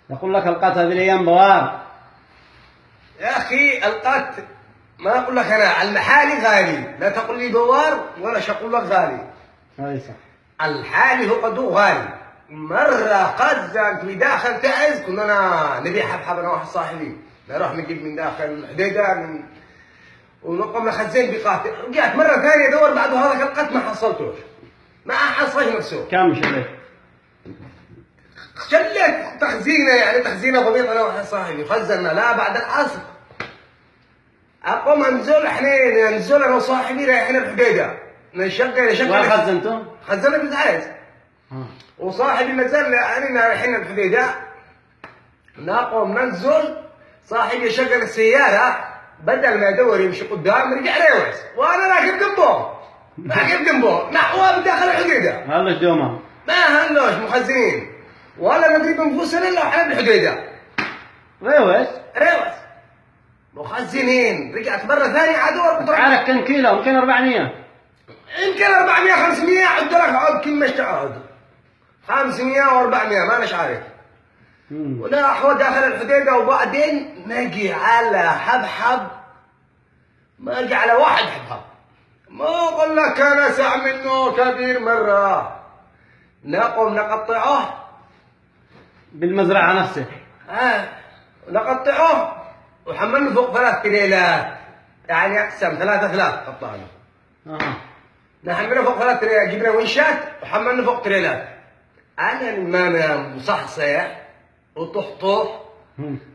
يقول لك القط هذه الايام بوار. يا اخي القط ما اقول لك انا المحالي غالي، لا تقول لي بوار ولا اقول لك غالي. اي صح. الحالي هو قدو غالي. مرة قد في داخل تعز كنا انا نبي حبحب انا واحد صاحبي، نروح نجيب من داخل الحديدة ونقوم نخزن بقاتل. رجعت مرة ثانية ادور بعد هذاك القط ما حصلتوش. ما حصلش نفسه. كم شليت؟ شلت تخزينه، يعني تخزينه بسيطه انا واحد صاحبي خزنا لا بعد العصر. اقوم انزل احنا ننزل انا وصاحبي رايحين الحديده نشغل وين خزنتم؟ خزنا بالعز. وصاحبي نزل انا رايحين الحديده نقوم ننزل، صاحبي يشغل السياره بدل ما يدور يمشي قدام رجع روس وانا راكب جنبه راكب جنبه نحو بداخل الحديده. هلش دوما ما هلوش مخزنين ولا ندري بنفوسنا الا احنا بالحديده. روس مخزنين. رجعت مره ثانيه عاد عارف كم كيلو؟ يمكن 400. يمكن 400 500 عد لك عد كم اشتعد 500 و400 ما أناش عارف. ونحو داخل الحديده وبعدين نجي على حبحب، ما اجي على واحد حبحب ما اقول لك انا ساع منه كبير مره. نقوم نقطعه بالمزرعه نفسها. نقطعه وحملنا فوق 3 تريلات، يعني اقسم 3 قطعنا. نحمله فوق 3 تريلات، جبنا ونشات وحملنا فوق تريلات. انا الماما مصحصح وطحطح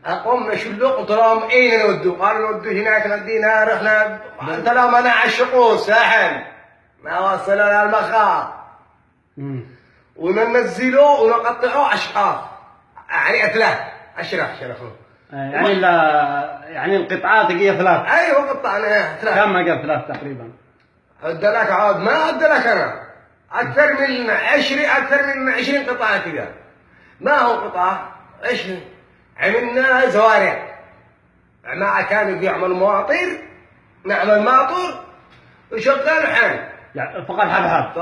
اقوم نشله قلت لهم اين نودوا؟ قالوا نودوا هناك نودينا رحنا. قلت لهم انا عشقوه ساحل ما وصلنا للمخاض. وننزله ونقطعه اشقاف، يعني اثلاث شرخوه. يعني القطعات هي 3. ايوه قطعناها 3. كم قال 3 تقريبا؟ عد لك عاد ما عد لك انا اكثر من 20 قطعه كذا. ما هو قطعه 20 عملنا زوارع. ما كانوا يعملوا مواطير نعمل ماطور وشغال حان يعني فوق الحبحب.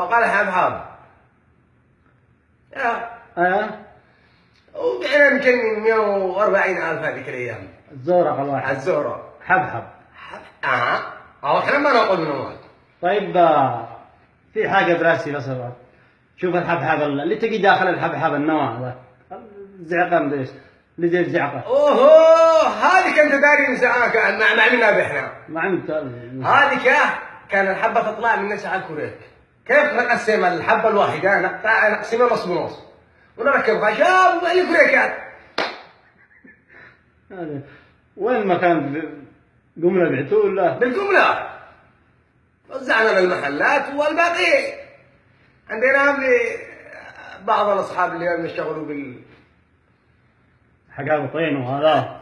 وبعنا يمكن 140,000 هذيك الايام. الزورق الواحد. الزورق حبحب. احنا ما ناخذ منه مال. طيب في حاجه براسي بس شوف الحبحب اللي تجي داخل الحبحب النوع الزعقه مدري ايش اللي زي الزعقه. اوه هذيك انت داري نسعاك ما عملنا بإحنا. ما عملت هذيك كان الحبه تطلع من نسع الكوريك. كيف نقسم الحبه الواحده؟ نقسمها نص بنص ونركب خشب والكوريكات. وين المكان؟ قمنا بعتوه ولا؟ بالقمله وزعنا للمحلات والباقي عندنا بعض الاصحاب اللي يشتغلوا حقابة طين وهذا.